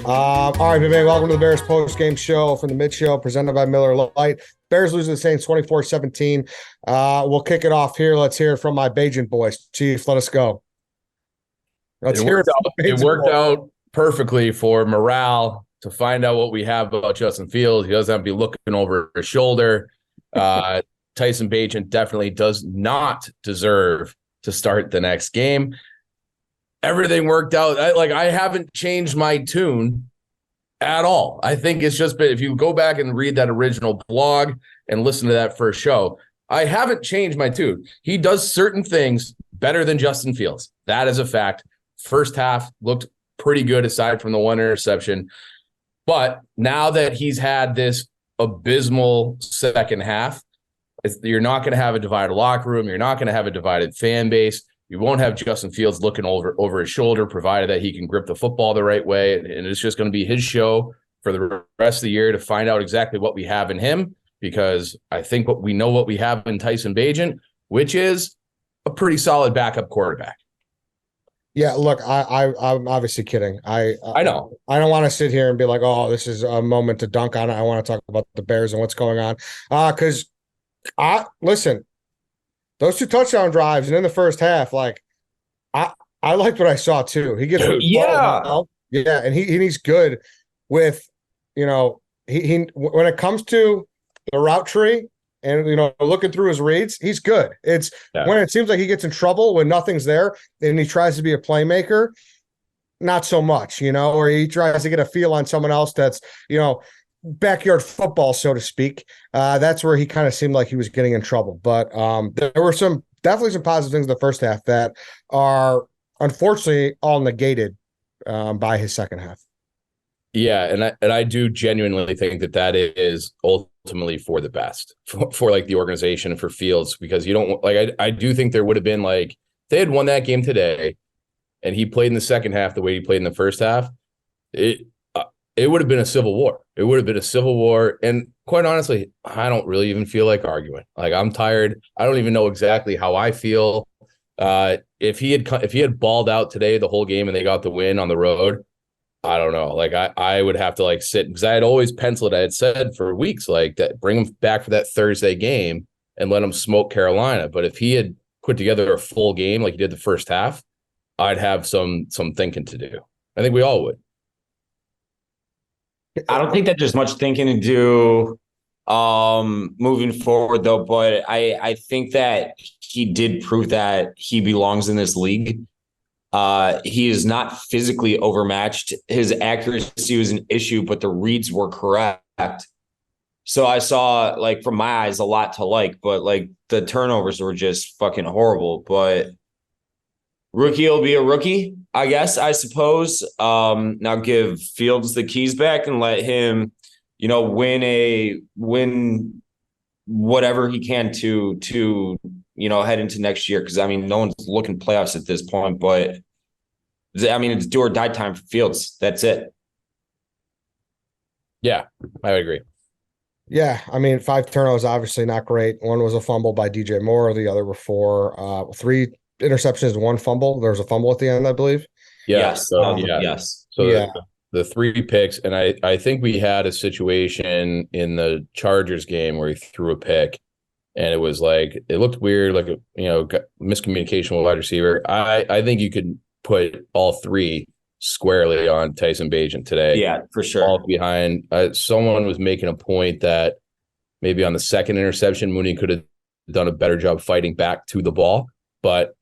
All right, man. Welcome to the Bears post-game show from the Mid Show, presented by Miller Lite. Bears losing the Saints 24-17. We'll kick it off here. Let's hear from my Bagent boys. Chief, let us go. It worked out perfectly for morale to find out what we have about Justin Fields. He doesn't have to be looking over his shoulder. Tyson Bagent definitely does not deserve to start the next game. Everything worked out. I haven't changed my tune at all. I think it's just been, if you go back and read that original blog and listen to that first show, I haven't changed my tune. He does certain things better than Justin Fields. That is a fact. First half looked pretty good aside from the one interception. But now that he's had this abysmal second half, you're not going to have a divided locker room. You're not going to have a divided fan base. You won't have Justin Fields looking over his shoulder, provided that he can grip the football the right way. And it's just going to be his show for the rest of the year to find out exactly what we have in him, because I think what we have in Tyson Bagent, which is a pretty solid backup quarterback. Yeah, look, I'm obviously kidding. I know. I don't want to sit here and be like, oh, this is a moment to dunk on it. I want to talk about the Bears and what's going on. Because listen, those two touchdown drives and in the first half, I liked what I saw too. He gets and he's good with, he when it comes to the route tree and looking through his reads, he's good. It's when it seems like he gets in trouble when nothing's there and he tries to be a playmaker, not so much, or he tries to get a feel on someone else that's, backyard football, so to speak. That's where he kind of seemed like he was getting in trouble. But there were definitely some positive things in the first half that are unfortunately all negated by his second half. Yeah, and I do genuinely think that is ultimately for the best for like the organization and for Fields, because you don't I do think there would have been if they had won that game today and he played in the second half the way he played in the first half, it would have been a civil war. It would have been a civil war. And quite honestly, I don't really even feel like arguing. I'm tired. I don't even know exactly how I feel. If he had balled out today the whole game and they got the win on the road, I don't know. I would have to sit, because I had always penciled. I had said for weeks that bring him back for that Thursday game and let him smoke Carolina. But if he had put together a full game like he did the first half, I'd have some thinking to do. I think we all would. I don't think that there's much thinking to do moving forward, though. But I think that he did prove that he belongs in this league. He is not physically overmatched. His accuracy was an issue, but the reads were correct. So I saw, from my eyes, a lot to like, but the turnovers were just fucking horrible. But rookie will be a rookie, I suppose. Now give Fields the keys back and let him, win whatever he can to head into next year. Because no one's looking playoffs at this point, but it's do or die time for Fields. That's it. Yeah, I would agree. Yeah, 5 turnovers, obviously not great. One was a fumble by DJ Moore. The other were 4, 3 interceptions, 1 fumble. There was a fumble at the end, I believe. Yes. Yes. So the 3 picks, and I think we had a situation in the Chargers game where he threw a pick, and it was it looked weird, miscommunication with wide receiver. I think you could put all 3 squarely on Tyson Bagent today. Yeah, for sure. All behind. Someone was making a point that maybe on the second interception, Mooney could have done a better job fighting back to the ball, but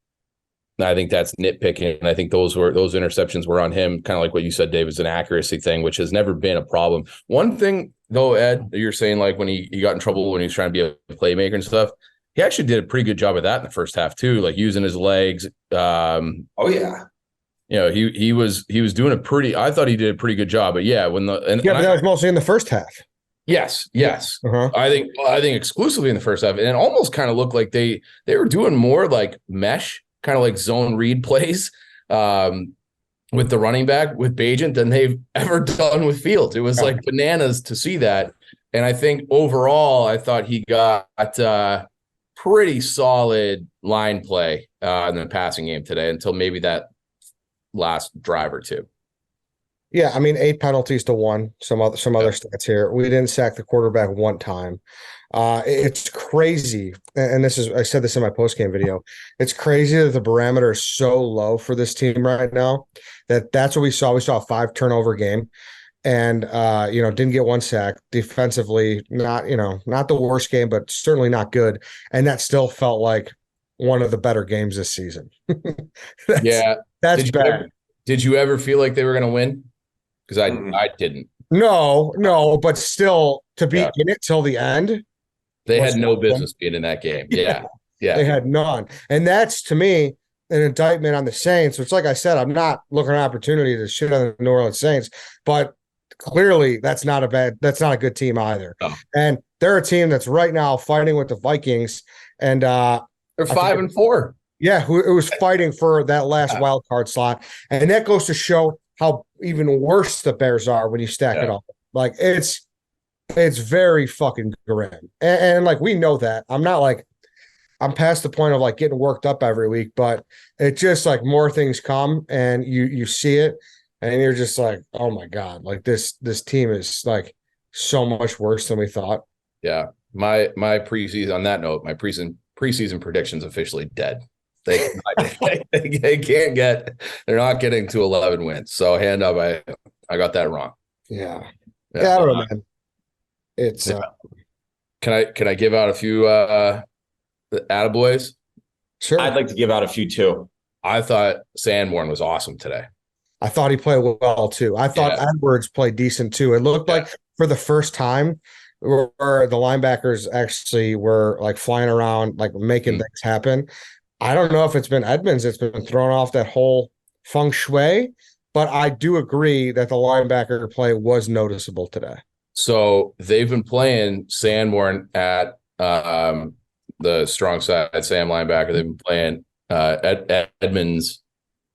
I think that's nitpicking. And I think those interceptions were on him, kind of like what you said, Dave, is an accuracy thing, which has never been a problem. One thing, though, Ed, you're saying when he got in trouble when he was trying to be a playmaker and stuff, he actually did a pretty good job of that in the first half too, using his legs. He was doing I thought he did a pretty good job. But yeah, but that was mostly in the first half. Yes. Uh-huh. I think exclusively in the first half, and it almost kind of looked like they were doing more mesh, kind of zone read plays with the running back with Bagent than they've ever done with Fields. It was bananas to see that. And I think overall, I thought he got pretty solid line play in the passing game today, until maybe that last drive or two. Yeah, I mean 8 penalties to 1. Some other stats here. We didn't sack the quarterback one time. It's crazy, and this is I said this in my post-game video. It's crazy that the barometer is so low for this team right now. That's what we saw. We saw a 5 turnover game, and didn't get 1 sack. Defensively, not the worst game, but certainly not good. And that still felt like one of the better games this season. That's bad. Did you ever feel like they were going to win? Because I didn't. No, but still to be in it till the end. They had no business being in that game. Yeah. They had none. And that's, to me, an indictment on the Saints, which, like I said, I'm not looking at an opportunity to shit on the New Orleans Saints, but clearly that's not a good team either. No. And they're a team that's right now fighting with the Vikings. And they're 5-4. Yeah, it was fighting for that last wild card slot. And that goes to show how even worse the Bears are when you stack it up. Like, it's very fucking grim. And like, we know that. I'm past the point of like getting worked up every week, but it just like more things come and you see it and you're just like, oh my God, like this team is like so much worse than we thought. Yeah. My preseason, on that note, my preseason prediction's officially dead. They can't they're not getting to 11 wins. So hand up, I got that wrong. Yeah, I don't know, man. It's can I give out a few attaboys? Sure. I'd like to give out a few too. I thought Sanborn was awesome today. I thought he played well too. I thought Edwards played decent too. It looked like for the first time where the linebackers actually were like flying around, like making things happen. I don't know if it's been Edmonds that's been thrown off that whole feng shui, but I do agree that the linebacker play was noticeable today. So they've been playing Sanborn at the strong side, Sam linebacker. They've been playing Edmonds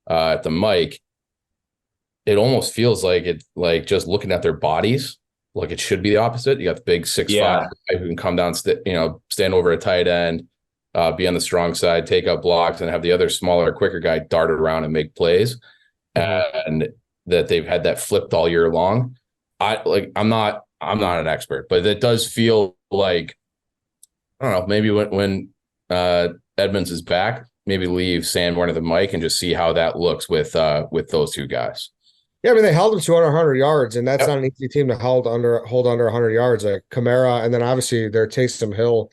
at the mic. It almost feels like it, like just looking at their bodies, like it should be the opposite. You got the big 6'5" guy who can come down, stand over a tight end. Be on the strong side, take up blocks, and have the other smaller, quicker guy dart around and make plays. And that they've had that flipped all year long. I'm not an expert, but it does feel like, I don't know, maybe when Edmonds is back, maybe leave Sanborn at the mic and just see how that looks with those two guys. Yeah, I mean, they held him to under 100 yards, and that's not an easy team to hold under 100 yards. Like Kamara, and then obviously their Taysom Hill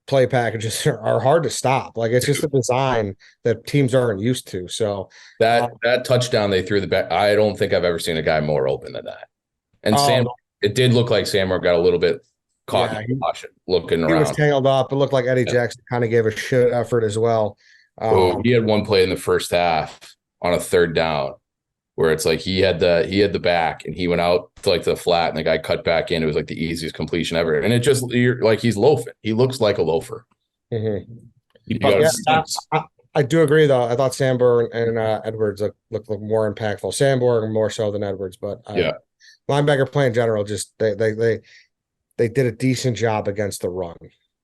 play packages are hard to stop. Like, it's just a design that teams aren't used to. So that touchdown they threw the back, I don't think I've ever seen a guy more open than that. And it did look like Sanborn got a little bit caught in caution, looking around. He was tangled up. It looked like Eddie Jackson kind of gave a shit effort as well. He had one play in the first half on a 3rd down where it's like he had the back and he went out to like the flat and the guy cut back in. It was like the easiest completion ever. And it just, you're like, he's loafing. He looks like a loafer. Mm-hmm. I do agree though. I thought Sanborn and Edwards looked more impactful. Sanborn more so than Edwards, but linebacker play in general, just they did a decent job against the run.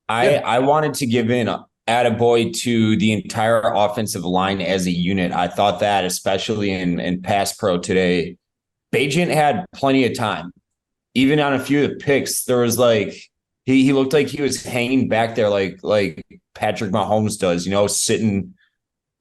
I wanted to give in attaboy to the entire offensive line as a unit. I thought that, especially in pass pro today, Bagent had plenty of time. Even on a few of the picks, there was like he looked like he was hanging back there like Patrick Mahomes does, sitting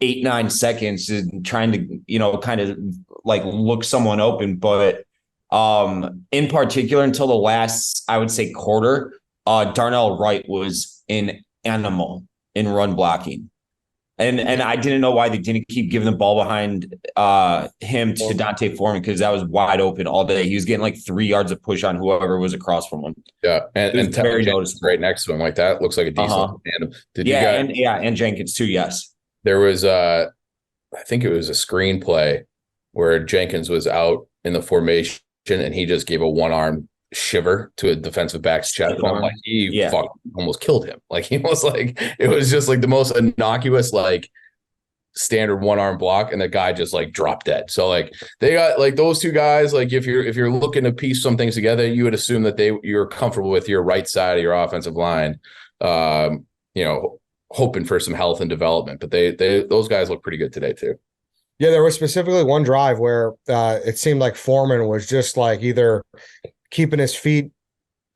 8-9 seconds and trying to, kind of like look someone open. But in particular, until the last, I would say, quarter, Darnell Wright was an animal in run blocking. And I didn't know why they didn't keep giving the ball behind him to Dante Foreman, because that was wide open all day. He was getting like 3 yards of push on whoever was across from him. Yeah, and very noticeable right next to him like that. Looks like a decent tandem. And Jenkins too. Yes, there was I think it was a screenplay where Jenkins was out in the formation and he just gave a one-arm shiver to a defensive back's chest. And I'm like, he almost killed him. Like, he was like, it was just like the most innocuous, like standard one-arm block, and the guy just like dropped dead. So like they got like those two guys, like if you're looking to piece some things together, you would assume that you're comfortable with your right side of your offensive line, hoping for some health and development. But they those guys look pretty good today too. Yeah, there was specifically one drive where it seemed like Foreman was just like either keeping his feet,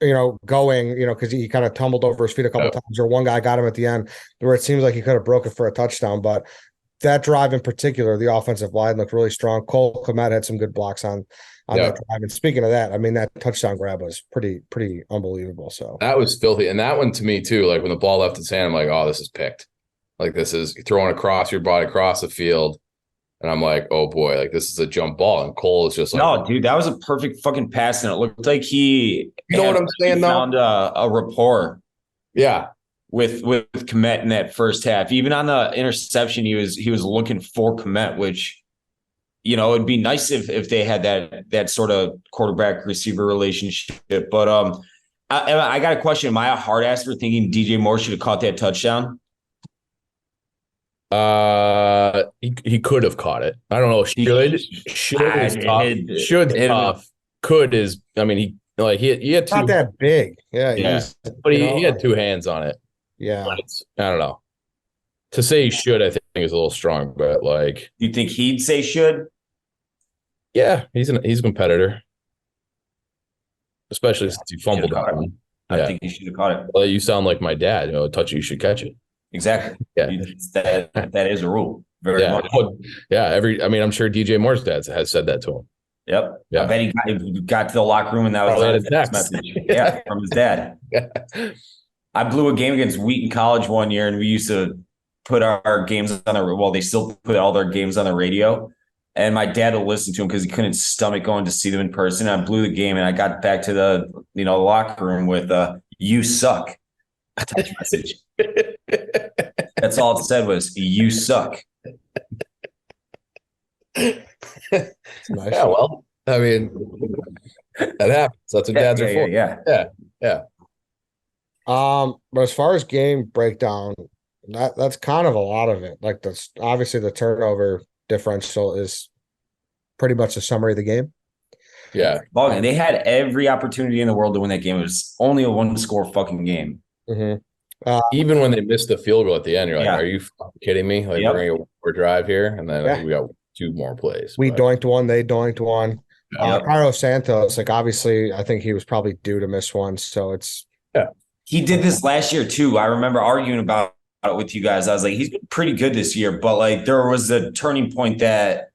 going, because he kind of tumbled over his feet a couple times, or one guy got him at the end where it seems like he could have broke it for a touchdown. But that drive in particular, the offensive line looked really strong. Cole Kmet had some good blocks on that drive. And speaking of that, I mean, that touchdown grab was pretty unbelievable. So that was filthy. And that one to me too, like when the ball left its hand, I'm like, oh, this is picked. Like this is throwing across your body across the field. And I'm like, oh boy, like this is a jump ball. And Cole is just like, no, dude, that was a perfect fucking pass. And it looked like he, you know what I'm saying? Found a rapport. Yeah. With Kmet in that first half. Even on the interception, he was looking for Kmet, which, it'd be nice if they had that sort of quarterback receiver relationship. But I got a question. Am I a hard ass for thinking DJ Moore should have caught that touchdown? He could have caught it. I don't know. Should is tough. Should tough. Could is. I mean, he had two. Not that big. Yeah. But he had two hands on it. Yeah. I don't know. To say he should, I think is a little strong, but like, you think he'd say should? Yeah, he's a competitor, especially since he fumbled that one. I think he should have caught it. Well, you sound like my dad. Touch it, you should catch it. Exactly. Yeah, that is a rule. Very much. Yeah. I'm sure DJ Moore's dad has said that to him. Yep. Yeah. I bet he got to the locker room and that was his text message. Yeah, from his dad. Yeah. I blew a game against Wheaton College one year, and we used to put our games on they still put all their games on the radio. And my dad will listen to them because he couldn't stomach going to see them in person. I blew the game, and I got back to the locker room with "You suck" a text message. That's all it said was "You suck." Nice. Yeah, well, I mean, that happens. That's what dads are for. Yeah. But as far as game breakdown, that's kind of a lot of it. Like that's obviously the turnover differential is pretty much a summary of the game. Yeah. Well, they had every opportunity in the world to win that game. It was only a one-score fucking game. Mm-hmm. Even when they missed the field goal at the end, you're like, are you kidding me? Like, we're going to get a drive here, and then we got two more plays. We doinked one, they doinked one. Carlos Santos, like obviously, I think he was probably due to miss one. So it's he did this last year too. I remember arguing about it with you guys. I was like, he's been pretty good this year, but like there was a turning point that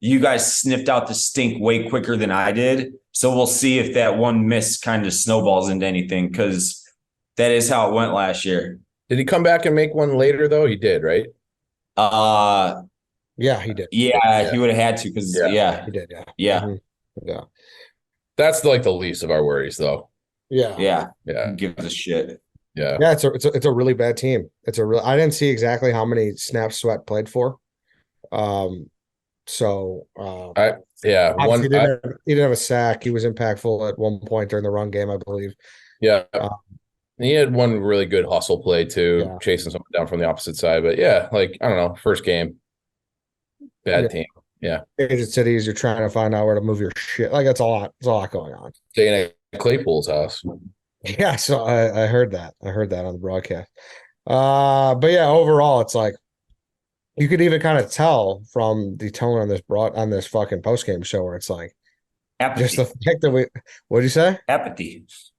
you guys sniffed out the stink way quicker than I did. So we'll see if that one miss kind of snowballs into anything, because that is how it went last year. Did he come back and make one later though? He did, right? Yeah, he did. Yeah, he would have had to because he did. Yeah. Mm-hmm. Yeah. That's like the least of our worries, though. Yeah. Give a shit. Yeah. Yeah. It's a really bad team. I didn't see exactly how many snaps Sweat played for. He didn't have a sack. He was impactful at one point during the run game, I believe. Yeah. He had one really good hustle play too, chasing someone down from the opposite side. But I don't know, first game, bad team. Yeah. Agent cities, you're trying to find out where to move your shit. Like it's a lot going on. Staying at Claypool's house. Yeah, so I heard that. I heard that on the broadcast. But yeah, overall, it's like you could even kind of tell from the tone on this fucking post-game show where it's like apathy. Just the fact that what'd you say?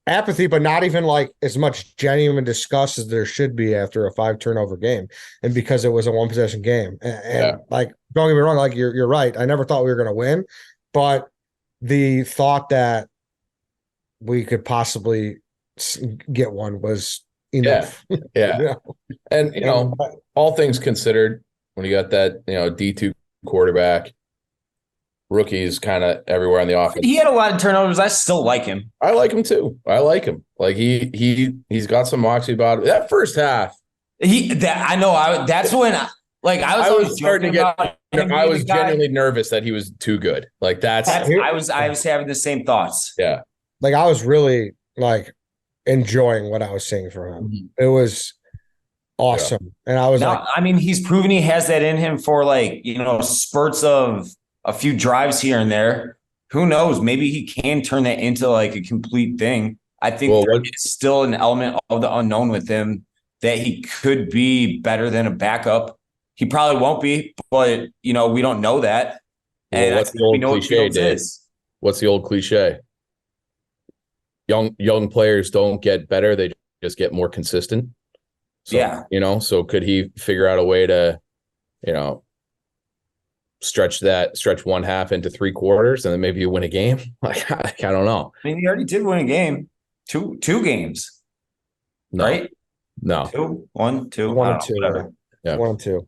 Apathy, but not even like as much genuine disgust as there should be after a 5 turnover game, and because it was a 1 possession game. And like, don't get me wrong, like you're right. I never thought we were going to win, but the thought that we could possibly get one was enough. Yeah. And all things considered, when you got that D2 quarterback, rookies kind of everywhere on the offense. He had a lot of turnovers. I still like him. I like him too. I like him. Like he's got some moxie about it. That first half. That's when I was starting to get. I was genuinely nervous that he was too good. Like I was having the same thoughts. Yeah. Like I was really like enjoying what I was seeing from him. Mm-hmm. It was awesome. Yeah. And I was he's proven he has that in him for spurts of a few drives here and there. Who knows? Maybe he can turn that into like a complete thing. I think it's still an element of the unknown with him that he could be better than a backup. He probably won't be, but we don't know that. Well, And what's the we old know what cliche, Fields Dave? is. What's the old cliche? Young players don't get better; they just get more consistent. So, Yeah. So could he figure out a way to, stretch one half into three quarters, and then maybe you win a game? Like, I don't know. I mean, he already did win a game, two games, No, right? no, 2, 1, 2, One I and don't know, two. whatever. Yeah. 1 and 2.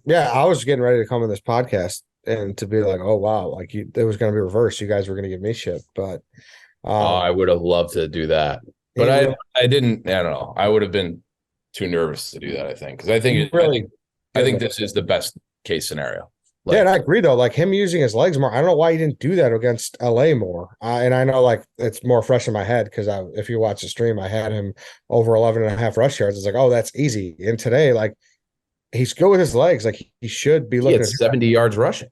Yeah, I was getting ready to come on this podcast and to be like, oh wow, like it was going to be reversed. You guys were going to give me shit, but I would have loved to do that, but I didn't. I don't know. I would have been too nervous to do that. I think because I think this is the best case scenario. Like, yeah, and I agree though. Like him using his legs more, I don't know why he didn't do that against LA more. And I know like it's more fresh in my head because if you watch the stream, I had him over 11.5 rush yards. It's like, oh, that's easy. And today, like he's good with his legs. Like he should be looking at 70 yards rushing.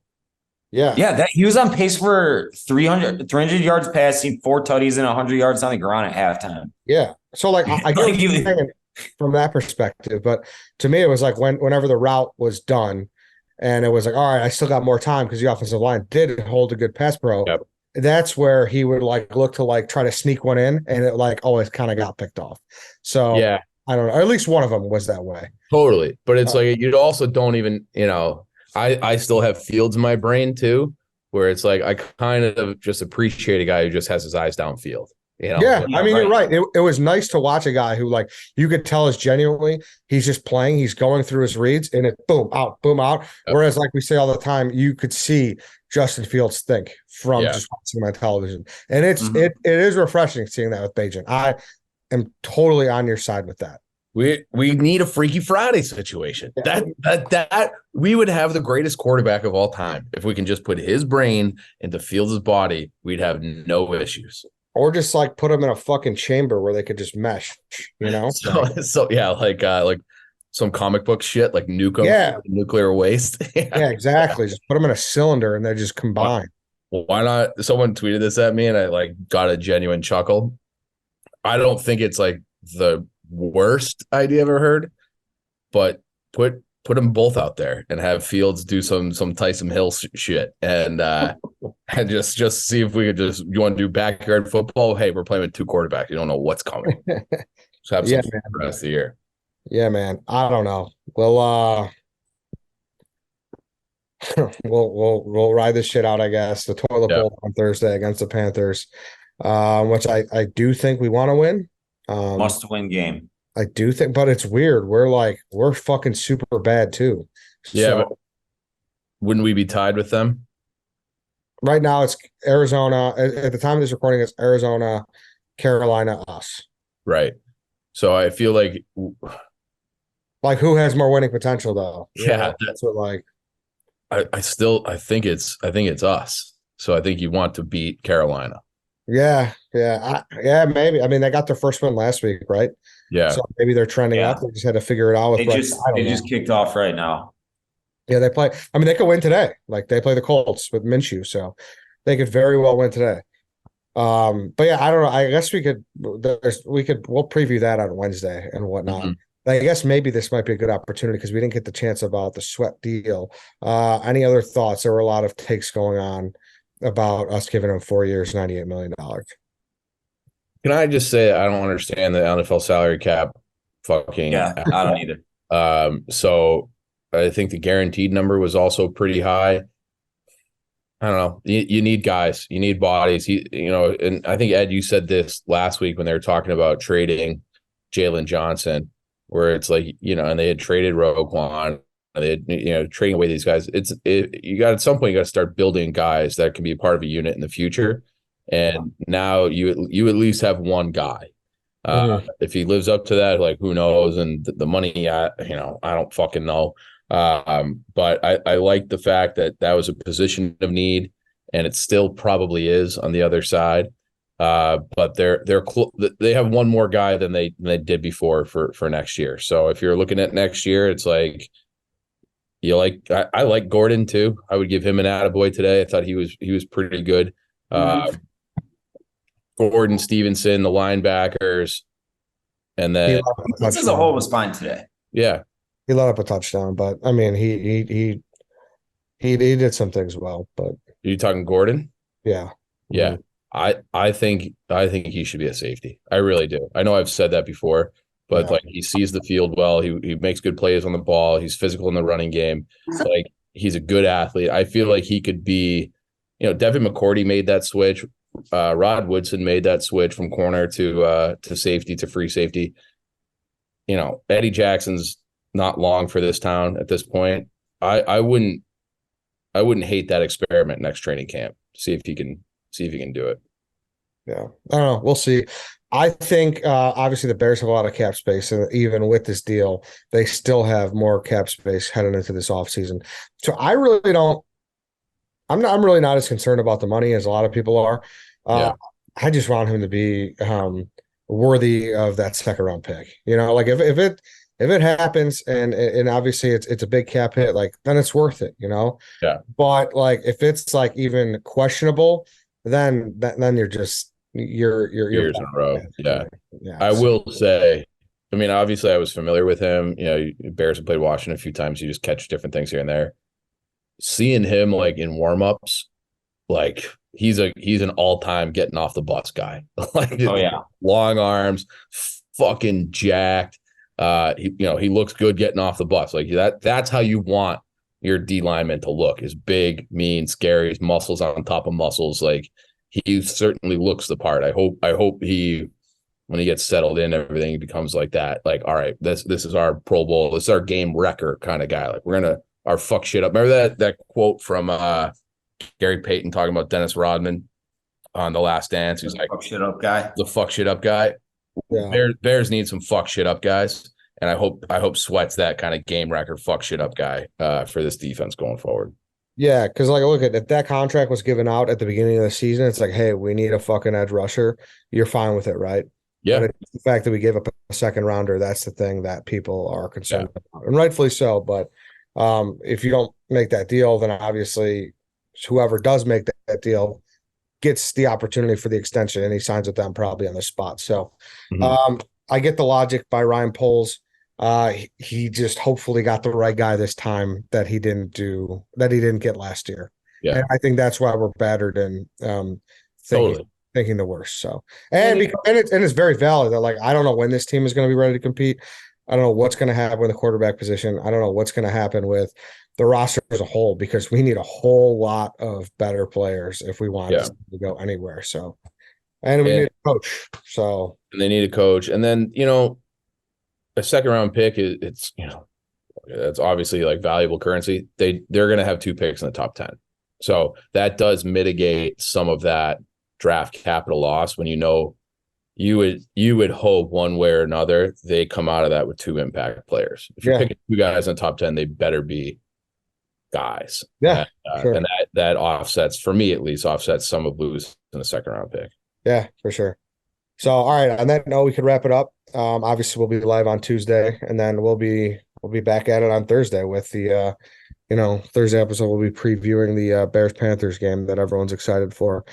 Yeah. Yeah, he was on pace for 300 yards passing, 4 tutties, and 100 yards on the ground at halftime. Yeah. So like I get what you're saying from that perspective, but to me it was like whenever the route was done and it was like, all right, I still got more time because the offensive line did hold a good pass pro. Yep. That's where he would like look to like try to sneak one in, and it like always kind of got picked off. So yeah, I don't know. Or at least one of them was that way. Totally. But it's like you also don't even, I still have Fields in my brain too, where it's like I kind of just appreciate a guy who just has his eyes downfield. Yeah, I mean, you're right. It was nice to watch a guy who, like, you could tell is genuinely he's just playing. He's going through his reads, and it boom out. Yep. Whereas, like we say all the time, you could see Justin Fields think from just watching him on television, and it is refreshing seeing that with Bagent. I am totally on your side with that. We need a Freaky Friday situation. Yeah. That we would have the greatest quarterback of all time if we can just put his brain into Fields' body. We'd have no issues. Or just like put them in a fucking chamber where they could just mesh, So yeah, like some comic book shit, like nuclear waste. Yeah, exactly. Just put them in a cylinder and they just combine. Well, why not? Someone tweeted this at me and I like got a genuine chuckle. I don't think it's like the worst idea I've ever heard, but put them both out there and have Fields do some Tyson Hill shit and just see if we could you want to do backyard football? Hey, we're playing with 2 quarterbacks. You don't know what's coming. Just have some fun for the rest of the year. Yeah, man. I don't know. We'll we'll ride this shit out, I guess. The toilet bowl on Thursday against the Panthers, which I do think we want to win. Must-win game. I do think, but it's weird. We're fucking super bad too. Yeah, but wouldn't we be tied with them? Right now, it's Arizona. At the time of this recording, it's Arizona, Carolina, us. Right. So I feel like who has more winning potential, though? Yeah, that's what like. I think it's us. So I think you want to beat Carolina. Yeah, maybe. I mean, they got their first win last week, right? Yeah. So maybe they're trending up. They just had to figure it out. They just kicked off right now. Yeah, they play. I mean, they could win today. Like they play the Colts with Minshew, so they could very well win today. But yeah, I don't know. I guess we'll preview that on Wednesday and whatnot. Mm-hmm. I guess maybe this might be a good opportunity because we didn't get the chance about the Sweat deal. Any other thoughts? There were a lot of takes going on about us giving him 4 years, $98 million. Can I just say I don't understand the NFL salary cap fucking. Yeah, I don't either. So I think the guaranteed number was also pretty high. I don't know. You need guys. You need bodies. And I think, Ed, you said this last week when they were talking about trading Jalen Johnson, where it's like, and they had traded Roquan. They had, trading away these guys. You got at some point, you got to start building guys that can be a part of a unit in the future. And now you at least have one guy. If he lives up to that, like who knows? And the money, I don't fucking know. But I like the fact that was a position of need, and it still probably is on the other side. But they have one more guy than they did before for next year. So if you're looking at next year, it's like I like Gordon too. I would give him an attaboy today. I thought he was pretty good. Gordon, Stevenson, the linebackers, and then this as a whole was fine today. Yeah. He let up a touchdown, but I mean, he did some things well, but Are you talking Gordon? yeah. Yeah. I think he should be a safety. I really do. I know I've said that before, but Yeah. like he sees the field well. He makes good plays on the ball. He's physical in the running game. Like he's a good athlete. I feel like he could be, Devin McCourty made that switch. Rod Woodson made that switch from corner to safety to free safety. Eddie Jackson's not long for this town at this point. I wouldn't hate that experiment next training camp. See if he can do it. Yeah. I don't know. We'll see. I think obviously the Bears have a lot of cap space, and even with this deal, they still have more cap space heading into this offseason. So I really don't. I'm really not as concerned about the money as a lot of people are. Yeah. I just want him to be worthy of that second round pick. Like if it happens and obviously it's a big cap hit, like then it's worth it. Yeah. But like if it's like even questionable, then you're just you're Years in a row. Yeah. Yeah. I will say, I mean, obviously I was familiar with him. Bears have played Washington a few times. You just catch different things here and there. Seeing him like in warmups, like he's an all-time getting off the bus guy. Like, Oh yeah. long arms, fucking jacked. He looks good getting off the bus. Like that's how you want your D lineman to look, is big, mean, scary, his muscles on top of muscles. Like he certainly looks the part. I hope he, when he gets settled in, everything, he becomes like that. Like, all right, this is our Pro Bowl, this is our game wrecker kind of guy. Like we're gonna our fuck shit up. Remember that quote from Gary Payton talking about Dennis Rodman on The Last Dance? He's like, fuck shit up guy. The fuck shit up guy. Yeah. Bears need some fuck shit up guys. And I hope Sweat's that kind of game record fuck shit up guy for this defense going forward. Yeah, because like look at if that contract was given out at the beginning of the season, it's like, hey, we need a fucking edge rusher. You're fine with it, right? Yeah. But it's the fact that we gave up a second rounder, that's the thing that people are concerned about, and rightfully so. But if you don't make that deal, then obviously whoever does make that deal gets the opportunity for the extension, and he signs with them probably on the spot. So I get the logic by Ryan Poles. He just hopefully got the right guy this time that he didn't get last year. Yeah. And I think that's why we're battered and thinking the worst. So it's very valid that like I don't know when this team is going to be ready to compete. I don't know what's going to happen with the quarterback position. I don't know what's going to happen with the roster as a whole, because we need a whole lot of better players if we want to go anywhere. So, and we need a coach. So, and they need a coach, and then a second round pick it's obviously like valuable currency. They're going to have 2 picks in the top 10, so that does mitigate some of that draft capital loss. When you would hope one way or another they come out of that with 2 impact players. If you're picking 2 guys in the top 10, they better be guys. Yeah, sure. And that offsets, for me at least, some of losing a second round pick. Yeah, for sure. So, all right, on that note, we could wrap it up. Obviously, we'll be live on Tuesday, and then we'll be back at it on Thursday with the Thursday episode. We'll be previewing the Bears Panthers game that everyone's excited for.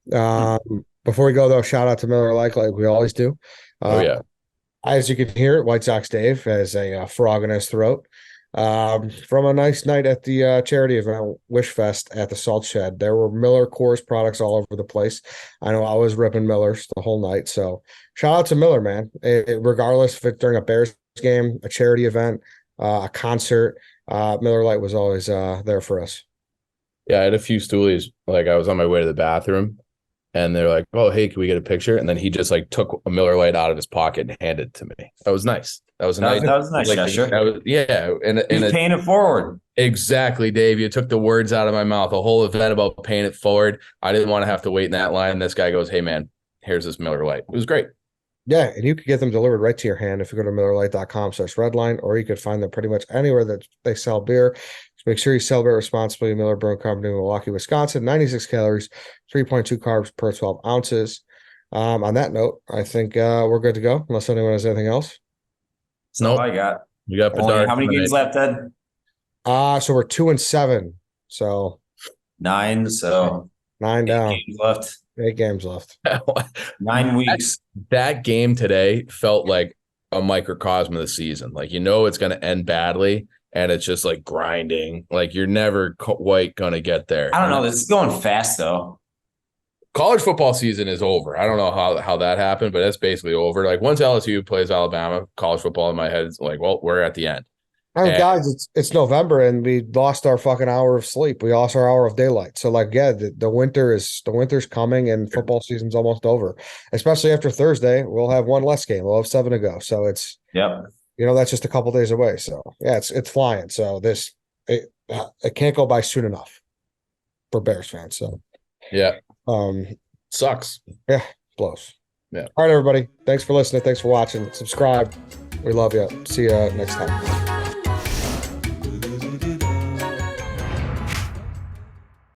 Before we go though, shout out to Miller Lite like we always do. As you can hear, White Sox Dave has a frog in his throat from a nice night at the charity event Wish Fest at the Salt Shed. There were Miller Coors products all over the place. I know I was ripping Miller's the whole night. So shout out to Miller, man. Regardless if it's during a Bears game, a charity event, a concert, Miller Lite was always there for us. Yeah, I had a few stoolies. Like I was on my way to the bathroom, and they're like, "Oh, hey, can we get a picture?" And then he just like took a Miller Lite out of his pocket and handed it to me. That was nice. That was a nice gesture. And paying it forward. Exactly, Dave. You took the words out of my mouth. A whole event about paying it forward. I didn't want to have to wait in that line. This guy goes, "Hey, man, here's this Miller Lite." It was great. Yeah, and you could get them delivered right to your hand if you go to MillerLite.com/redline, or you could find them pretty much anywhere that they sell beer. So make sure you celebrate responsibly. Miller Brewing Company, Milwaukee, Wisconsin. 96 calories, 3.2 carbs per 12 ounces. On that note, I think we're good to go, unless anyone has anything else. No, I got. You got Bedard. How many games left, Ed? So we're 2-7. So 9. So 9 down. 8 games left. 8 games left. 9 weeks. That game today felt like a microcosm of the season. Like, you know, it's going to end badly, and it's just like grinding. Like, you're never quite going to get there. I don't know. This is going fast though. College football season is over. I don't know how that happened, but it's basically over. Like, once LSU plays Alabama, college football in my head is like, well, we're at the end. I mean, guys, it's November and we lost our fucking hour of sleep. We lost our hour of daylight. So like, yeah, the winter's coming and football season's almost over. Especially after Thursday, we'll have one less game. We'll have 7 to go. So it's that's just a couple days away. So yeah, it's flying. So it can't go by soon enough for Bears fans. So yeah. Sucks. Yeah, blows. Yeah. All right, everybody. Thanks for listening. Thanks for watching. Subscribe. We love you. See you next time.